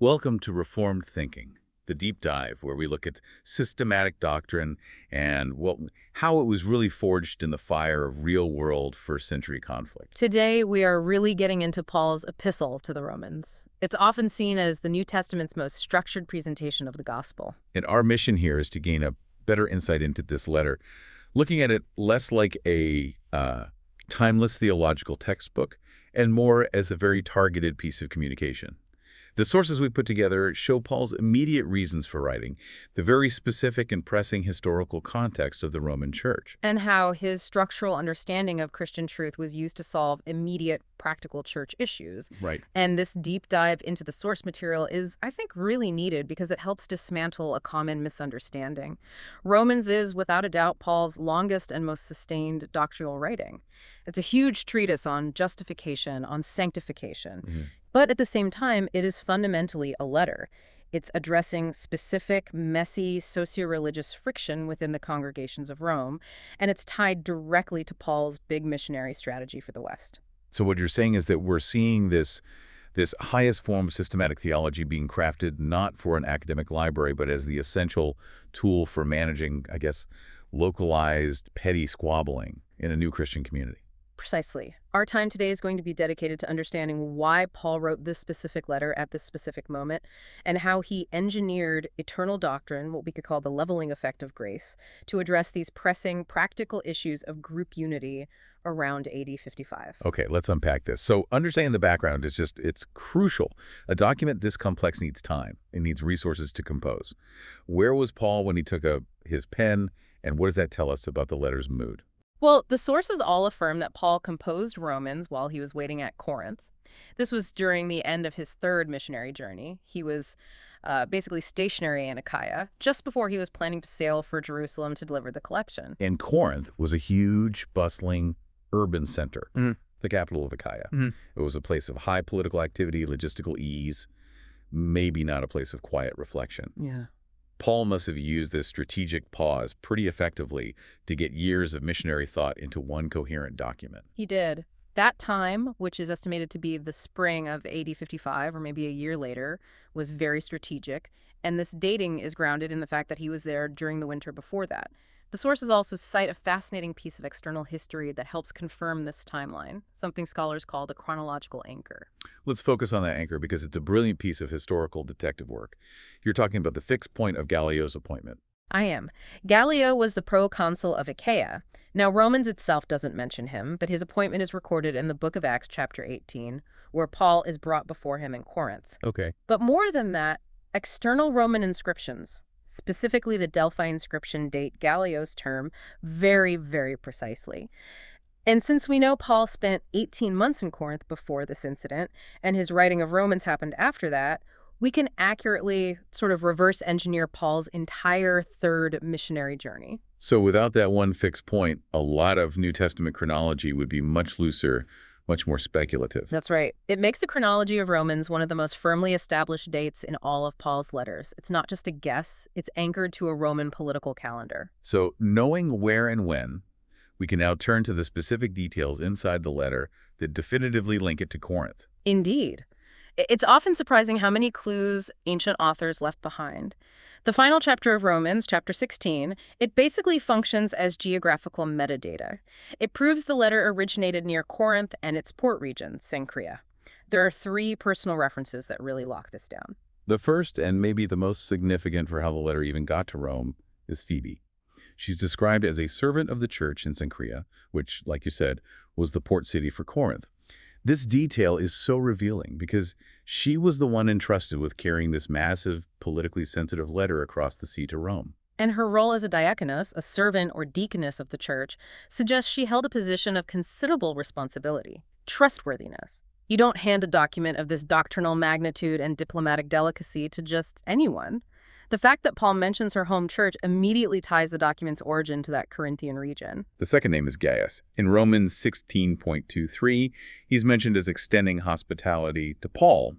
Welcome to Reformed Thinking, the deep dive where we look at systematic doctrine and how it was really forged in the fire of real-world first-century conflict. Today, we are really getting into Paul's epistle to the Romans. It's often seen as the New Testament's most structured presentation of the gospel. And our mission here is to gain a better insight into this letter, looking at it less like a timeless theological textbook and more as a very targeted piece of communication. The sources we put together show Paul's immediate reasons for writing, the very specific and pressing historical context of the Roman Church. And how his structural understanding of Christian truth was used to solve immediate practical church issues. Right. And this deep dive into the source material is, I think, really needed because it helps dismantle a common misunderstanding. Romans is, without a doubt, Paul's longest and most sustained doctrinal writing. It's a huge treatise on justification, on sanctification. Mm-hmm. But at the same time, it is fundamentally a letter. It's addressing specific, messy, socio-religious friction within the congregations of Rome, and it's tied directly to Paul's big missionary strategy for the West. So what you're saying is that we're seeing this highest form of systematic theology being crafted not for an academic library, but as the essential tool for managing, I guess, localized, petty squabbling in a new Christian community. Precisely. Our time today is going to be dedicated to understanding why Paul wrote this specific letter at this specific moment and how he engineered eternal doctrine, what we could call the leveling effect of grace, to address these pressing practical issues of group unity around AD 55. Okay, let's unpack this. So understanding the background is it's crucial. A document this complex needs time. It needs resources to compose. Where was Paul when he took his pen, and what does that tell us about the letter's mood? Well, the sources all affirm that Paul composed Romans while he was waiting at Corinth. This was during the end of his third missionary journey. He was basically stationary in Achaia, just before he was planning to sail for Jerusalem to deliver the collection. And Corinth was a huge, bustling urban center, the capital of Achaia. It was a place of high political activity, logistical ease, maybe not a place of quiet reflection. Yeah. Paul must have used this strategic pause pretty effectively to get years of missionary thought into one coherent document. He did. That time, which is estimated to be the spring of AD 55 or maybe a year later, was very strategic, and this dating is grounded in the fact that he was there during the winter before that. The sources also cite a fascinating piece of external history that helps confirm this timeline, something scholars call the chronological anchor. Let's focus on that anchor because it's a brilliant piece of historical detective work. You're talking about the fixed point of Gallio's appointment. I am. Gallio was the proconsul of Achaia. Now, Romans itself doesn't mention him, but his appointment is recorded in the book of Acts, chapter 18, where Paul is brought before him in Corinth. Okay. But more than that, external Roman inscriptions, specifically the Delphi inscription, date Gallio's term very, very precisely. And since we know Paul spent 18 months in Corinth before this incident, and his writing of Romans happened after that, we can accurately sort of reverse engineer Paul's entire third missionary journey. So without that one fixed point, a lot of New Testament chronology would be much looser, much more speculative. That's right. It makes the chronology of Romans one of the most firmly established dates in all of Paul's letters. It's not just a guess, it's anchored to a Roman political calendar. So knowing where and when, we can now turn to the specific details inside the letter that definitively link it to Corinth. Indeed. It's often surprising how many clues ancient authors left behind. The final chapter of Romans, chapter 16, it basically functions as geographical metadata. It proves the letter originated near Corinth and its port region, Cenchrea. There are 3 personal references that really lock this down. The first, and maybe the most significant for how the letter even got to Rome, is Phoebe. She's described as a servant of the church in Cenchrea, which, like you said, was the port city for Corinth. This detail is so revealing because she was the one entrusted with carrying this massive, politically sensitive letter across the sea to Rome. And her role as a diaconus, a servant or deaconess of the church, suggests she held a position of considerable responsibility, trustworthiness. You don't hand a document of this doctrinal magnitude and diplomatic delicacy to just anyone. The fact that Paul mentions her home church immediately ties the document's origin to that Corinthian region. The second name is Gaius. In Romans 16.23, he's mentioned as extending hospitality to Paul.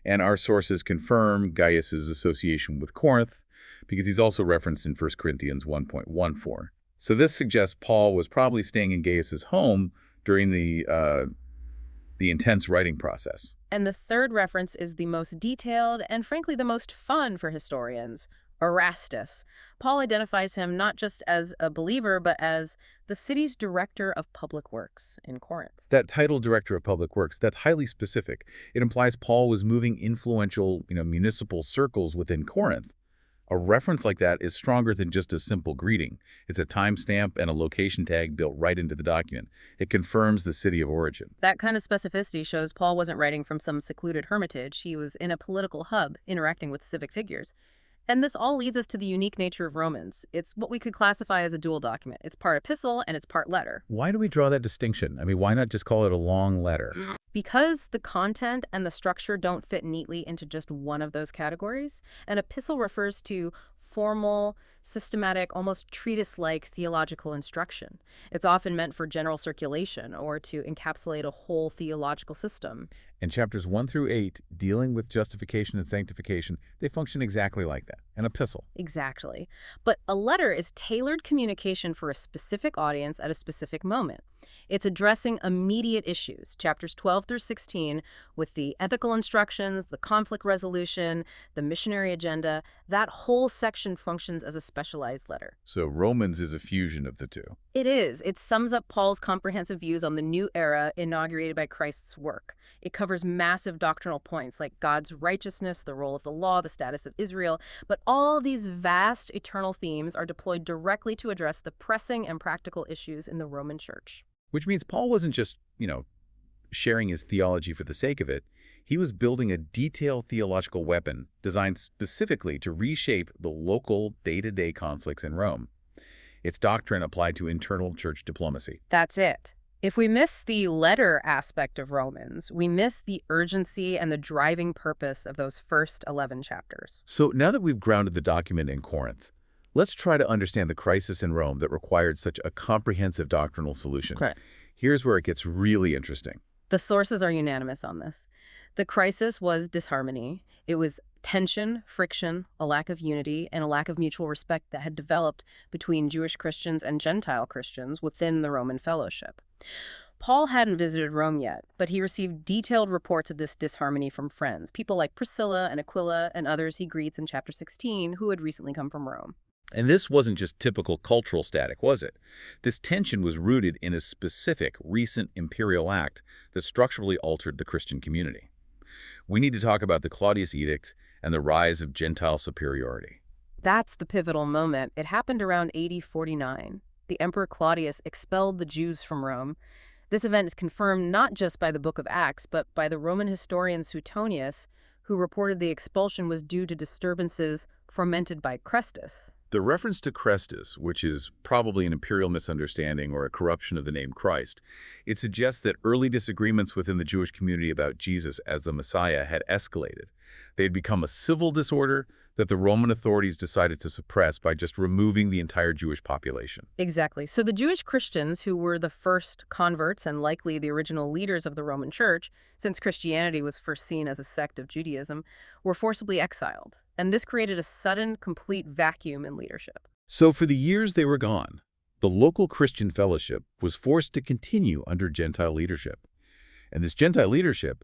And our sources confirm Gaius's association with Corinth because he's also referenced in 1 Corinthians 1.14. So this suggests Paul was probably staying in Gaius's home during the intense writing process. And the third reference is the most detailed and, frankly, the most fun for historians. Erastus. Paul identifies him not just as a believer, but as the city's director of public works in Corinth. That title, Director of Public Works, that's highly specific. It implies Paul was moving influential, municipal circles within Corinth. A reference like that is stronger than just a simple greeting. It's a timestamp and a location tag built right into the document. It confirms the city of origin. That kind of specificity shows Paul wasn't writing from some secluded hermitage. He was in a political hub, interacting with civic figures. And this all leads us to the unique nature of Romans. It's what we could classify as a dual document. It's part epistle and it's part letter. Why do we draw that distinction? I mean, why not just call it a long letter? Because the content and the structure don't fit neatly into just one of those categories. An epistle refers to formal, systematic, almost treatise-like theological instruction. It's often meant for general circulation or to encapsulate a whole theological system. And chapters 1 through 8, dealing with justification and sanctification, they function exactly like that, an epistle. Exactly. But a letter is tailored communication for a specific audience at a specific moment. It's addressing immediate issues, chapters 12 through 16, with the ethical instructions, the conflict resolution, the missionary agenda. That whole section functions as a specialized letter. So Romans is a fusion of the two. It is. It sums up Paul's comprehensive views on the new era inaugurated by Christ's work. It covers massive doctrinal points like God's righteousness, the role of the law, the status of Israel. But all these vast eternal themes are deployed directly to address the pressing and practical issues in the Roman Church. Which means Paul wasn't just, sharing his theology for the sake of it. He was building a detailed theological weapon designed specifically to reshape the local day-to-day conflicts in Rome. Its doctrine applied to internal church diplomacy. That's it. If we miss the letter aspect of Romans, we miss the urgency and the driving purpose of those first 11 chapters. So now that we've grounded the document in Corinth, let's try to understand the crisis in Rome that required such a comprehensive doctrinal solution. Correct. Here's where it gets really interesting. The sources are unanimous on this. The crisis was disharmony. It was tension, friction, a lack of unity, and a lack of mutual respect that had developed between Jewish Christians and Gentile Christians within the Roman fellowship. Paul hadn't visited Rome yet, but he received detailed reports of this disharmony from friends, people like Priscilla and Aquila and others he greets in chapter 16 who had recently come from Rome. And this wasn't just typical cultural static, was it? This tension was rooted in a specific recent imperial act that structurally altered the Christian community. We need to talk about the Claudius edicts and the rise of Gentile superiority. That's the pivotal moment. It happened around AD 49. The Emperor Claudius expelled the Jews from Rome. This event is confirmed not just by the Book of Acts, but by the Roman historian Suetonius, who reported the expulsion was due to disturbances fomented by Erastus. The reference to Erastus, which is probably an imperial misunderstanding or a corruption of the name Christ, it suggests that early disagreements within the Jewish community about Jesus as the Messiah had escalated. They had become a civil disorder that the Roman authorities decided to suppress by just removing the entire Jewish population. Exactly. So the Jewish Christians, who were the first converts and likely the original leaders of the Roman Church, since Christianity was first seen as a sect of Judaism, were forcibly exiled. And this created a sudden, complete vacuum in leadership. So for the years they were gone, the local Christian fellowship was forced to continue under Gentile leadership. And this Gentile leadership,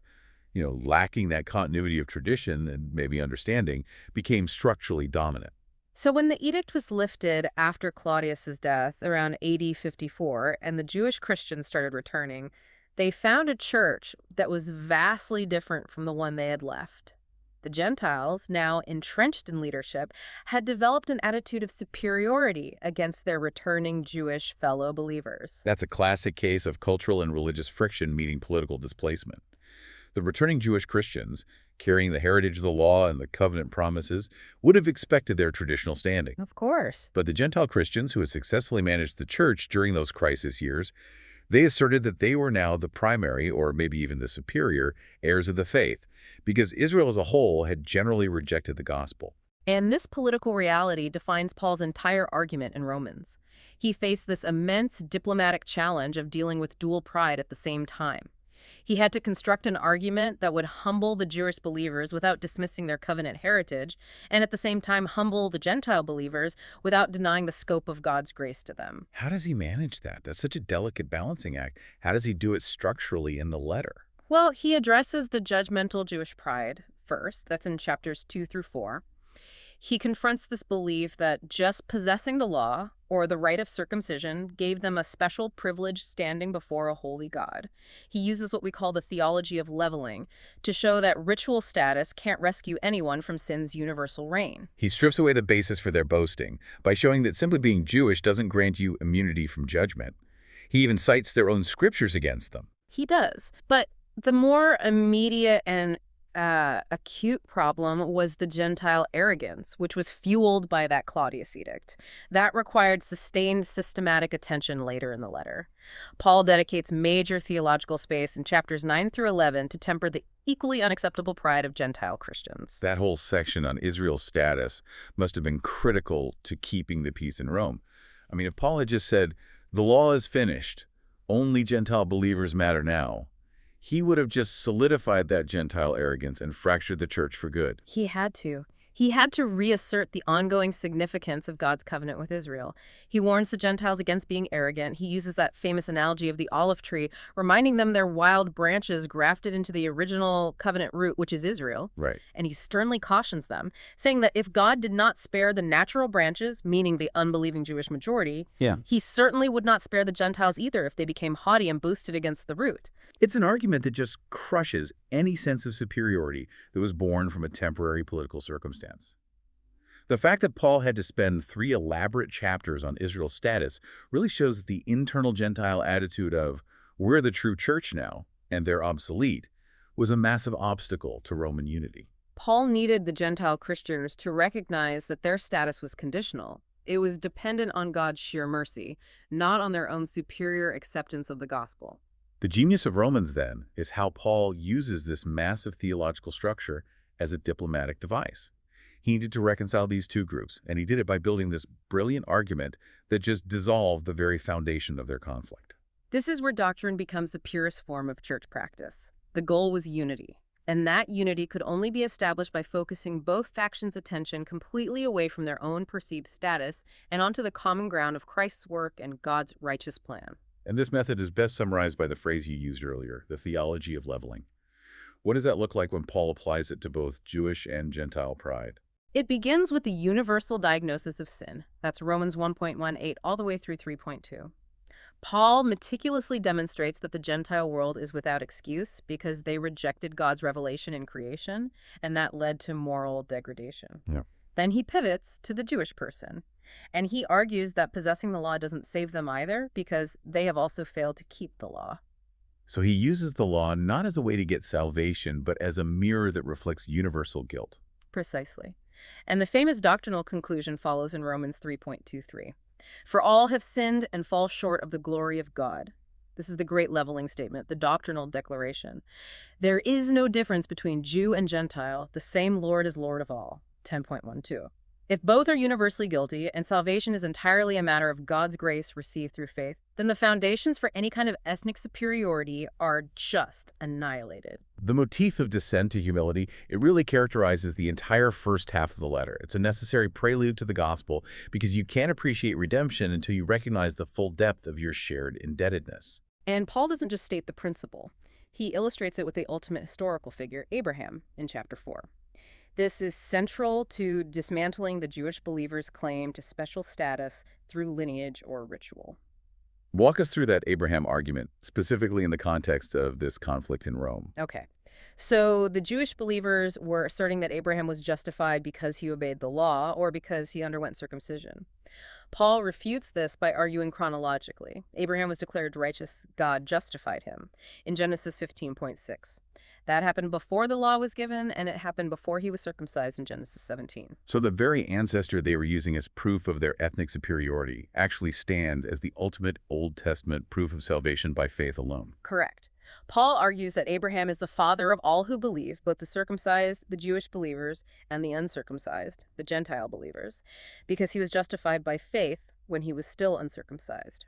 lacking that continuity of tradition and maybe understanding, became structurally dominant. So when the edict was lifted after Claudius's death around AD 54 and the Jewish Christians started returning, they found a church that was vastly different from the one they had left. The Gentiles, now entrenched in leadership, had developed an attitude of superiority against their returning Jewish fellow believers. That's a classic case of cultural and religious friction meeting political displacement. The returning Jewish Christians, carrying the heritage of the law and the covenant promises, would have expected their traditional standing. Of course. But the Gentile Christians who had successfully managed the church during those crisis years, they asserted that they were now the primary, or maybe even the superior, heirs of the faith, because Israel as a whole had generally rejected the gospel. And this political reality defines Paul's entire argument in Romans. He faced this immense diplomatic challenge of dealing with dual pride at the same time. He had to construct an argument that would humble the Jewish believers without dismissing their covenant heritage, and at the same time humble the Gentile believers without denying the scope of God's grace to them. How does he manage that? That's such a delicate balancing act. How does he do it structurally in the letter? Well, he addresses the judgmental Jewish pride first. That's in chapters 2 through 4. He confronts this belief that just possessing the law or the rite of circumcision gave them a special privileged standing before a holy God. He uses what we call the theology of leveling to show that ritual status can't rescue anyone from sin's universal reign. He strips away the basis for their boasting by showing that simply being Jewish doesn't grant you immunity from judgment. He even cites their own scriptures against them. He does. But the more immediate and acute problem was the Gentile arrogance, which was fueled by that Claudius edict. That required sustained systematic attention later in the letter. Paul dedicates major theological space in chapters 9 through 11 to temper the equally unacceptable pride of Gentile Christians. That whole section on Israel's status must have been critical to keeping the peace in Rome. I mean, if Paul had just said, "The law is finished, only Gentile believers matter now," he would have just solidified that Gentile arrogance and fractured the church for good. He had to. He had to reassert the ongoing significance of God's covenant with Israel. He warns the Gentiles against being arrogant. He uses that famous analogy of the olive tree, reminding them they're wild branches grafted into the original covenant root, which is Israel. Right. And he sternly cautions them, saying that if God did not spare the natural branches, meaning the unbelieving Jewish majority, he certainly would not spare the Gentiles either if they became haughty and boosted against the root. It's an argument that just crushes any sense of superiority that was born from a temporary political circumstance. The fact that Paul had to spend 3 elaborate chapters on Israel's status really shows that the internal Gentile attitude of, "We're the true church now, and they're obsolete," was a massive obstacle to Roman unity. Paul needed the Gentile Christians to recognize that their status was conditional. It was dependent on God's sheer mercy, not on their own superior acceptance of the gospel. The genius of Romans, then, is how Paul uses this massive theological structure as a diplomatic device. He needed to reconcile these two groups, and he did it by building this brilliant argument that just dissolved the very foundation of their conflict. This is where doctrine becomes the purest form of church practice. The goal was unity, and that unity could only be established by focusing both factions' attention completely away from their own perceived status and onto the common ground of Christ's work and God's righteous plan. And this method is best summarized by the phrase you used earlier, the theology of leveling. What does that look like when Paul applies it to both Jewish and Gentile pride? It begins with the universal diagnosis of sin. That's Romans 1.18 all the way through 3.2. Paul meticulously demonstrates that the Gentile world is without excuse because they rejected God's revelation in creation, and that led to moral degradation. Yeah. Then he pivots to the Jewish person. And he argues that possessing the law doesn't save them either because they have also failed to keep the law. So he uses the law not as a way to get salvation, but as a mirror that reflects universal guilt. Precisely. And the famous doctrinal conclusion follows in Romans 3.23. For all have sinned and fall short of the glory of God. This is the great leveling statement, the doctrinal declaration. There is no difference between Jew and Gentile. The same Lord is Lord of all. 10.12. If both are universally guilty and salvation is entirely a matter of God's grace received through faith, then the foundations for any kind of ethnic superiority are just annihilated. The motif of descent to humility, it really characterizes the entire first half of the letter. It's a necessary prelude to the gospel because you can't appreciate redemption until you recognize the full depth of your shared indebtedness. And Paul doesn't just state the principle. He illustrates it with the ultimate historical figure, Abraham, in chapter 4. This is central to dismantling the Jewish believers' claim to special status through lineage or ritual. Walk us through that Abraham argument, specifically in the context of this conflict in Rome. Okay. So the Jewish believers were asserting that Abraham was justified because he obeyed the law or because he underwent circumcision. Paul refutes this by arguing chronologically. Abraham was declared righteous, God justified him, in Genesis 15.6. That happened before the law was given, and it happened before he was circumcised in Genesis 17. So the very ancestor they were using as proof of their ethnic superiority actually stands as the ultimate Old Testament proof of salvation by faith alone. Correct. Paul argues that Abraham is the father of all who believe, both the circumcised, the Jewish believers, and the uncircumcised, the Gentile believers, because he was justified by faith when he was still uncircumcised.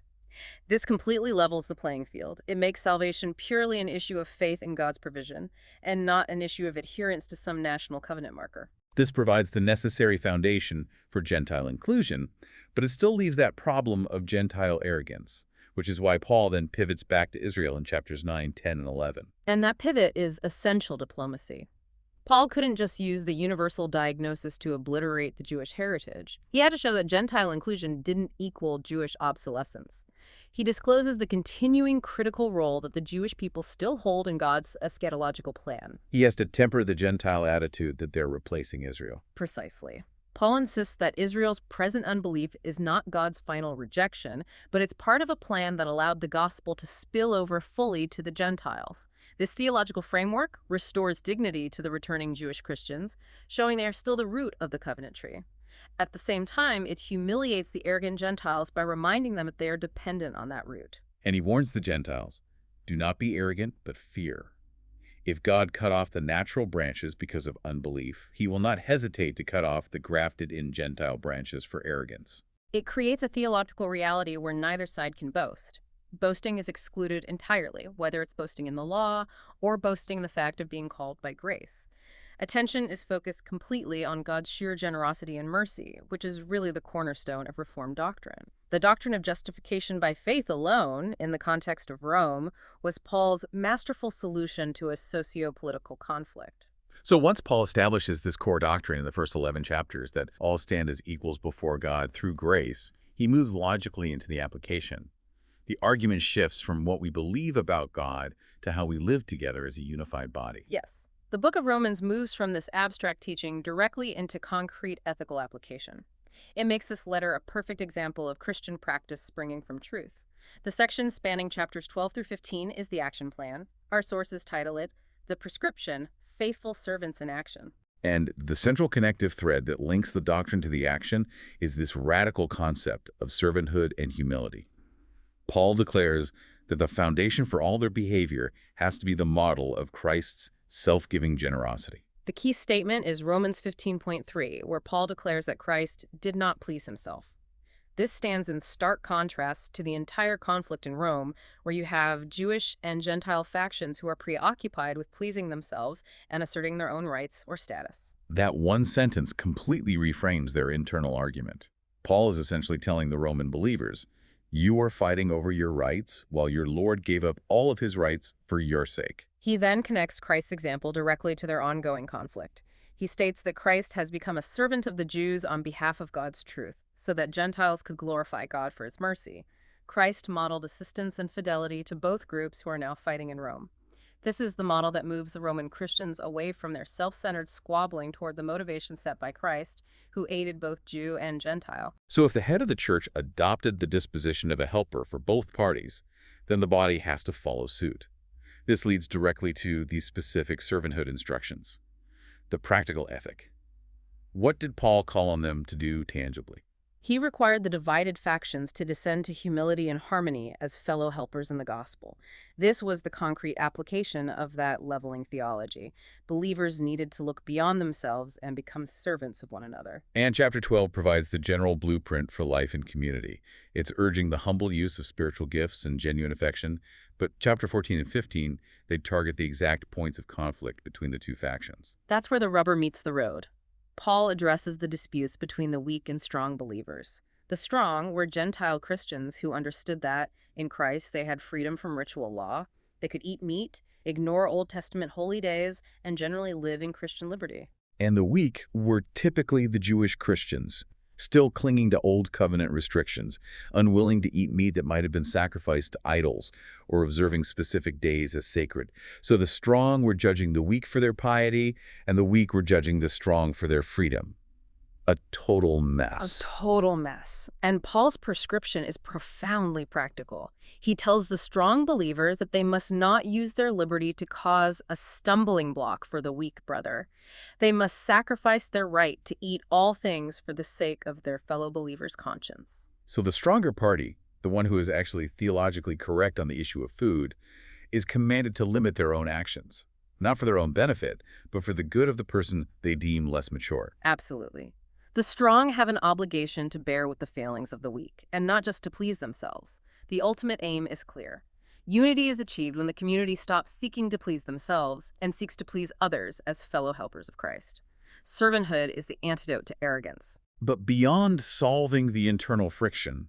This completely levels the playing field. It makes salvation purely an issue of faith in God's provision, and not an issue of adherence to some national covenant marker. This provides the necessary foundation for Gentile inclusion, but it still leaves that problem of Gentile arrogance, which is why Paul then pivots back to Israel in chapters 9, 10, and 11. And that pivot is essential diplomacy. Paul couldn't just use the universal diagnosis to obliterate the Jewish heritage. He had to show that Gentile inclusion didn't equal Jewish obsolescence. He discloses the continuing critical role that the Jewish people still hold in God's eschatological plan. He has to temper the Gentile attitude that they're replacing Israel. Precisely. Paul insists that Israel's present unbelief is not God's final rejection, but it's part of a plan that allowed the gospel to spill over fully to the Gentiles. This theological framework restores dignity to the returning Jewish Christians, showing they are still the root of the covenant tree. At the same time, it humiliates the arrogant Gentiles by reminding them that they are dependent on that root. And he warns the Gentiles, do not be arrogant, but fear. If God cut off the natural branches because of unbelief, he will not hesitate to cut off the grafted-in Gentile branches for arrogance. It creates a theological reality where neither side can boast. Boasting is excluded entirely, whether it's boasting in the law or boasting the fact of being called by grace. Attention is focused completely on God's sheer generosity and mercy, which is really the cornerstone of Reformed doctrine. The doctrine of justification by faith alone, in the context of Rome, was Paul's masterful solution to a socio-political conflict. So once Paul establishes this core doctrine in the first 11 chapters that all stand as equals before God through grace, he moves logically into the application. The argument shifts from what we believe about God to how we live together as a unified body. Yes. The book of Romans moves from this abstract teaching directly into concrete ethical application. It makes this letter a perfect example of Christian practice springing from truth. The section spanning chapters 12 through 15 is the action plan. Our sources title it, The Prescription, Faithful Servants in Action. And the central connective thread that links the doctrine to the action is this radical concept of servanthood and humility. Paul declares that the foundation for all their behavior has to be the model of Christ's self-giving generosity. The key statement is Romans 15.3, where Paul declares that Christ did not please himself. This stands in stark contrast to the entire conflict in Rome, where you have Jewish and Gentile factions who are preoccupied with pleasing themselves and asserting their own rights or status. That one sentence completely reframes their internal argument. Paul is essentially telling the Roman believers, you are fighting over your rights while your Lord gave up all of his rights for your sake. He then connects Christ's example directly to their ongoing conflict. He states that Christ has become a servant of the Jews on behalf of God's truth, so that Gentiles could glorify God for his mercy. Christ modeled assistance and fidelity to both groups who are now fighting in Rome. This is the model that moves the Roman Christians away from their self-centered squabbling toward the motivation set by Christ, who aided both Jew and Gentile. So if the head of the church adopted the disposition of a helper for both parties, then the body has to follow suit. This leads directly to these specific servanthood instructions. The practical ethic. What did Paul call on them to do tangibly? He required the divided factions to descend to humility and harmony as fellow helpers in the gospel. This was the concrete application of that leveling theology. Believers needed to look beyond themselves and become servants of one another. And chapter 12 provides the general blueprint for life in community. It's urging the humble use of spiritual gifts and genuine affection, but chapter 14 and 15, they target the exact points of conflict between the two factions. That's where the rubber meets the road. Paul addresses the disputes between the weak and strong believers. The strong were Gentile Christians who understood that, in Christ, they had freedom from ritual law. They could eat meat, ignore Old Testament holy days, and generally live in Christian liberty. And the weak were typically the Jewish Christians, still clinging to old covenant restrictions, unwilling to eat meat that might have been sacrificed to idols, or observing specific days as sacred. So the strong were judging the weak for their piety, and the weak were judging the strong for their freedom. A total mess. A total mess. And Paul's prescription is profoundly practical. He tells the strong believers that they must not use their liberty to cause a stumbling block for the weak brother. They must sacrifice their right to eat all things for the sake of their fellow believer's conscience. So the stronger party, the one who is actually theologically correct on the issue of food, is commanded to limit their own actions, not for their own benefit, but for the good of the person they deem less mature. Absolutely. The strong have an obligation to bear with the failings of the weak, and not just to please themselves. The ultimate aim is clear. Unity is achieved when the community stops seeking to please themselves and seeks to please others as fellow helpers of Christ. Servanthood is the antidote to arrogance. But beyond solving the internal friction,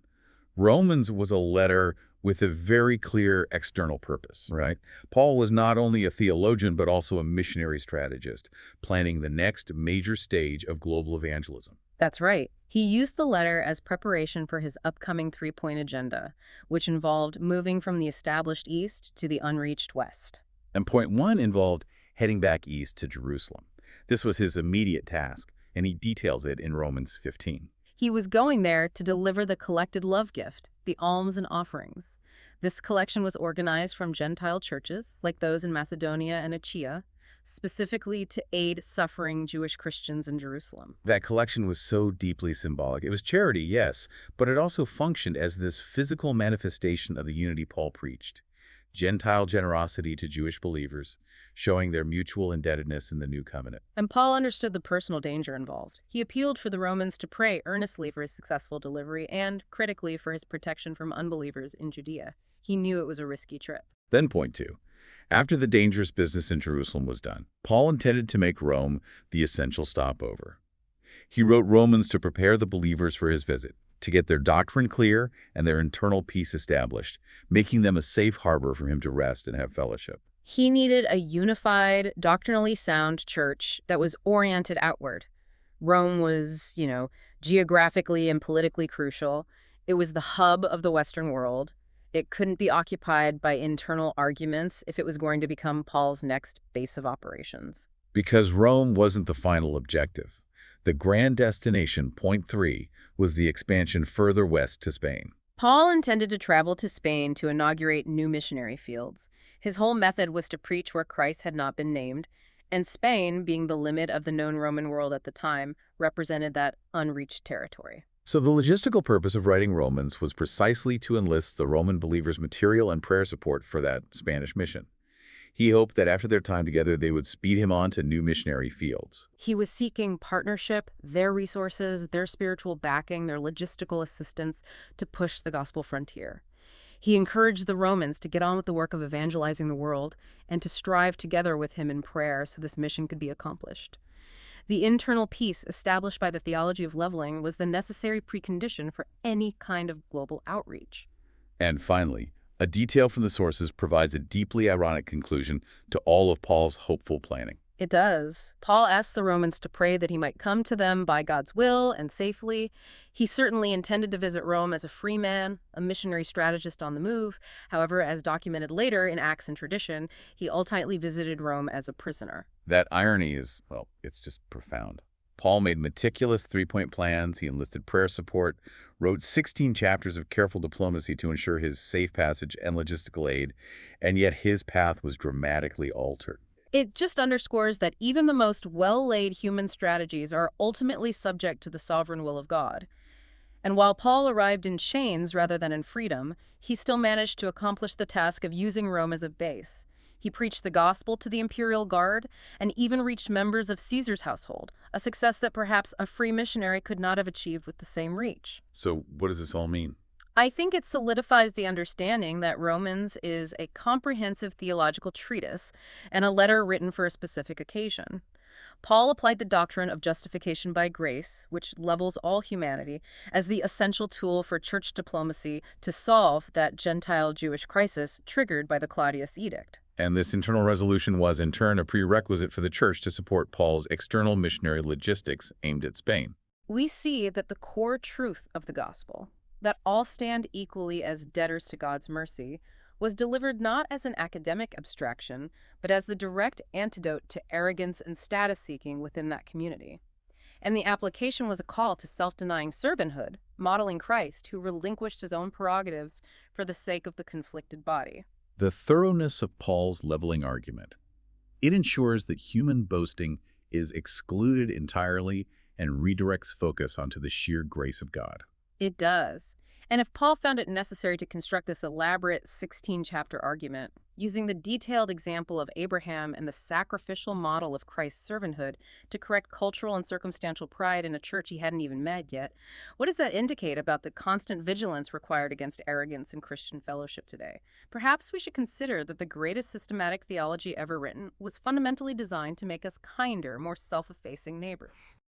Romans was a letter with a very clear external purpose, right? Paul was not only a theologian, but also a missionary strategist, planning the next major stage of global evangelism. That's right. He used the letter as preparation for his upcoming three-point agenda, which involved moving from the established East to the unreached West. And point one involved heading back east to Jerusalem. This was his immediate task, and he details it in Romans 15. He was going there to deliver the collected love gift, the alms and offerings. This collection was organized from Gentile churches, like those in Macedonia and Achaia, specifically to aid suffering Jewish Christians in Jerusalem. That collection was so deeply symbolic. It was charity, yes, but it also functioned as this physical manifestation of the unity Paul preached. Gentile generosity to Jewish believers, showing their mutual indebtedness in the new covenant. And Paul understood the personal danger involved. He appealed for the Romans to pray earnestly for his successful delivery and, critically, for his protection from unbelievers in Judea. He knew it was a risky trip. Then point two. After the dangerous business in Jerusalem was done, Paul intended to make Rome the essential stopover. He wrote Romans to prepare the believers for his visit, to get their doctrine clear and their internal peace established, making them a safe harbor for him to rest and have fellowship. He needed a unified, doctrinally sound church that was oriented outward. Rome was, geographically and politically crucial. It was the hub of the Western world. It couldn't be occupied by internal arguments if it was going to become Paul's next base of operations. Because Rome wasn't the final objective. The grand destination, point three, was the expansion further west to Spain. Paul intended to travel to Spain to inaugurate new missionary fields. His whole method was to preach where Christ had not been named, and Spain, being the limit of the known Roman world at the time, represented that unreached territory. So the logistical purpose of writing Romans was precisely to enlist the Roman believers' material and prayer support for that Spanish mission. He hoped that after their time together, they would speed him on to new missionary fields. He was seeking partnership, their resources, their spiritual backing, their logistical assistance to push the gospel frontier. He encouraged the Romans to get on with the work of evangelizing the world and to strive together with him in prayer so this mission could be accomplished. The internal peace established by the theology of leveling was the necessary precondition for any kind of global outreach. And finally, a detail from the sources provides a deeply ironic conclusion to all of Paul's hopeful planning. It does. Paul asked the Romans to pray that he might come to them by God's will and safely. He certainly intended to visit Rome as a free man, a missionary strategist on the move. However, as documented later in Acts and tradition, he ultimately visited Rome as a prisoner. That irony is, well, it's just profound. Paul made meticulous three-point plans, he enlisted prayer support, wrote 16 chapters of careful diplomacy to ensure his safe passage and logistical aid, and yet his path was dramatically altered. It just underscores that even the most well-laid human strategies are ultimately subject to the sovereign will of God. And while Paul arrived in chains rather than in freedom, he still managed to accomplish the task of using Rome as a base. He preached the gospel to the imperial guard and even reached members of Caesar's household, a success that perhaps a free missionary could not have achieved with the same reach. So what does this all mean? I think it solidifies the understanding that Romans is a comprehensive theological treatise and a letter written for a specific occasion. Paul applied the doctrine of justification by grace, which levels all humanity, as the essential tool for church diplomacy to solve that Gentile-Jewish crisis triggered by the Claudius edict. And this internal resolution was, in turn, a prerequisite for the church to support Paul's external missionary logistics aimed at Spain. We see that the core truth of the gospel, that all stand equally as debtors to God's mercy, was delivered not as an academic abstraction, but as the direct antidote to arrogance and status-seeking within that community. And the application was a call to self-denying servanthood, modeling Christ, who relinquished his own prerogatives for the sake of the conflicted body. The thoroughness of Paul's leveling argument. It ensures that human boasting is excluded entirely and redirects focus onto the sheer grace of God. It does. And if Paul found it necessary to construct this elaborate 16-chapter argument, using the detailed example of Abraham and the sacrificial model of Christ's servanthood to correct cultural and circumstantial pride in a church he hadn't even met yet, what does that indicate about the constant vigilance required against arrogance in Christian fellowship today? Perhaps we should consider that the greatest systematic theology ever written was fundamentally designed to make us kinder, more self-effacing neighbors.